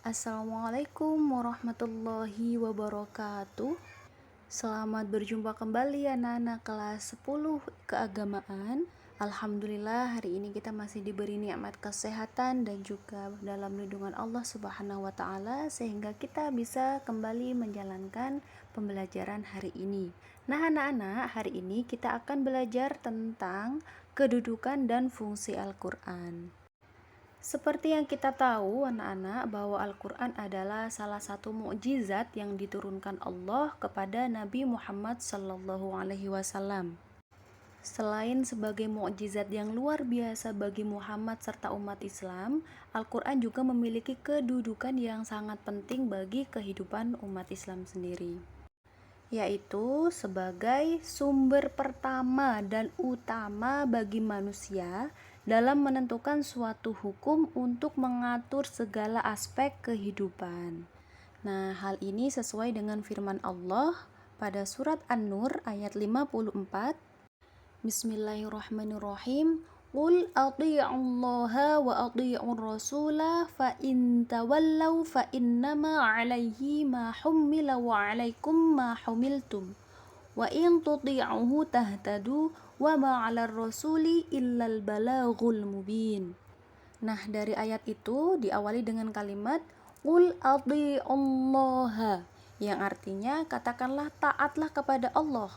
Assalamualaikum warahmatullahi wabarakatuh. Selamat berjumpa kembali anak-anak kelas 10 keagamaan. Alhamdulillah hari ini kita masih diberi nikmat kesehatan dan juga dalam lindungan Allah Subhanahu wa taala sehingga kita bisa kembali menjalankan pembelajaran hari ini. Nah, anak-anak, hari ini kita akan belajar tentang kedudukan dan fungsi Al-Qur'an. Seperti yang kita tahu anak-anak bahwa Al-Quran adalah salah satu mukjizat yang diturunkan Allah kepada Nabi Muhammad SAW. Selain sebagai mukjizat yang luar biasa bagi Muhammad serta umat Islam, Al-Quran juga memiliki kedudukan yang sangat penting bagi kehidupan umat Islam sendiri, yaitu sebagai sumber pertama dan utama bagi manusia dalam menentukan suatu hukum untuk mengatur segala aspek kehidupan. Nah, hal ini sesuai dengan firman Allah pada surat An-Nur ayat 54. Bismillahirrahmanirrahim. Qul athi'ullaha wa athi'ur rasula fa in tawallaw fa innama 'alaihi ma hummila wa 'alaikum ma humiltum wa in tuti'uhu tahtadu wa ma 'alar rasuli illal balaghul mubin. Nah, dari ayat itu diawali dengan kalimat Qul athi'ullaha, yang artinya katakanlah taatlah kepada Allah.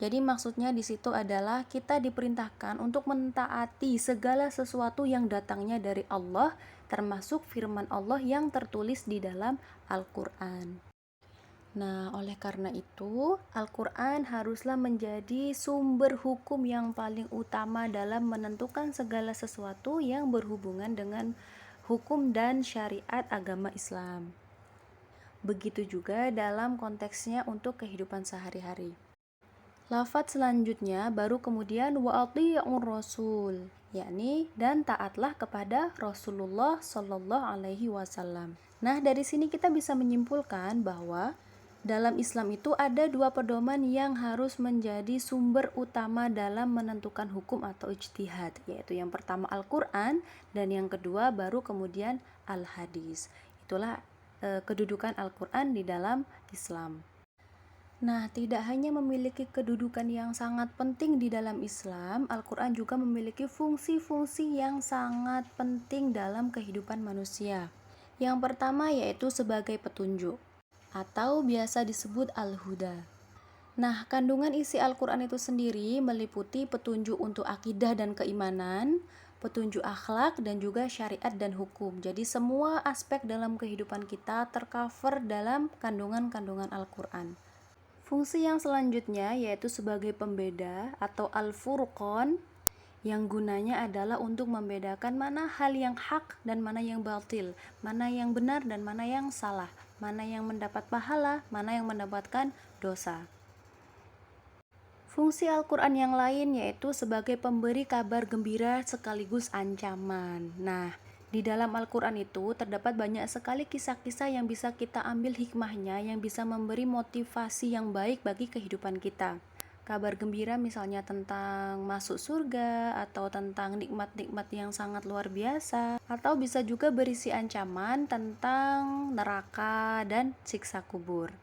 Jadi maksudnya di situ adalah kita diperintahkan untuk mentaati segala sesuatu yang datangnya dari Allah, termasuk firman Allah yang tertulis di dalam Al-Qur'an. Nah, oleh karena itu, Al-Quran haruslah menjadi sumber hukum yang paling utama dalam menentukan segala sesuatu yang berhubungan dengan hukum dan syariat agama Islam. Begitu juga dalam konteksnya untuk kehidupan sehari-hari. Lafaz selanjutnya baru kemudian wa athi'ur rasul, yakni dan taatlah kepada Rasulullah Shallallahu Alaihi Wasallam. Nah, dari sini kita bisa menyimpulkan bahwa dalam Islam itu ada dua pedoman yang harus menjadi sumber utama dalam menentukan hukum atau ijtihad, yaitu yang pertama Al-Quran dan yang kedua baru kemudian Al-Hadis. Itulah kedudukan Al-Quran di dalam Islam. Nah, tidak hanya memiliki kedudukan yang sangat penting di dalam Islam, Al-Quran juga memiliki fungsi-fungsi yang sangat penting dalam kehidupan manusia. Yang pertama yaitu sebagai petunjuk, atau biasa disebut Al-Huda. Nah, kandungan isi Al-Quran itu sendiri meliputi petunjuk untuk akidah dan keimanan, petunjuk akhlak, dan juga syariat dan hukum. Jadi semua aspek dalam kehidupan kita tercover dalam kandungan-kandungan Al-Quran. Fungsi yang selanjutnya yaitu sebagai pembeda atau Al-Furqan, yang gunanya adalah untuk membedakan mana hal yang hak dan mana yang batil, mana yang benar dan mana yang salah, mana yang mendapat pahala, mana yang mendapatkan dosa. Fungsi Al-Quran yang lain yaitu sebagai pemberi kabar gembira sekaligus ancaman. Nah, di dalam Al-Quran itu terdapat banyak sekali kisah-kisah yang bisa kita ambil hikmahnya, yang bisa memberi motivasi yang baik bagi kehidupan kita. Kabar gembira misalnya tentang masuk surga, atau tentang nikmat-nikmat yang sangat luar biasa, atau bisa juga berisi ancaman tentang neraka dan siksa kubur.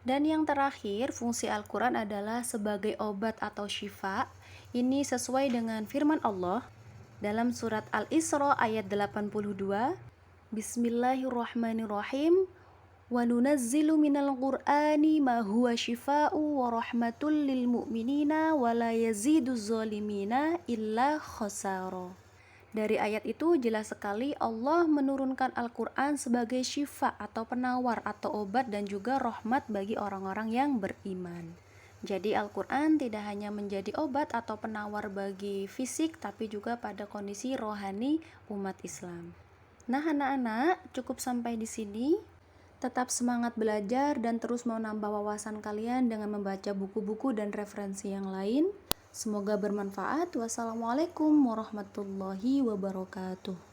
Dan yang terakhir, fungsi Al-Quran adalah sebagai obat atau syifa. Ini sesuai dengan firman Allah dalam surat Al-Isra ayat 82. Bismillahirrahmanirrahim. Wa nunazzilu minal qur'ani ma huwa shifaa'u wa rahmatul lil mu'minina wa la yaziduz zalimina illa khasara. Dari ayat itu jelas sekali Allah menurunkan Al-Quran sebagai syifa atau penawar atau obat dan juga rahmat bagi orang-orang yang beriman. Jadi Al-Quran tidak hanya menjadi obat atau penawar bagi fisik, tapi juga pada kondisi rohani umat Islam. Nah anak-anak, cukup sampai di sini. Tetap semangat belajar dan terus menambah wawasan kalian dengan membaca buku-buku dan referensi yang lain. Semoga bermanfaat. Wassalamualaikum warahmatullahi wabarakatuh.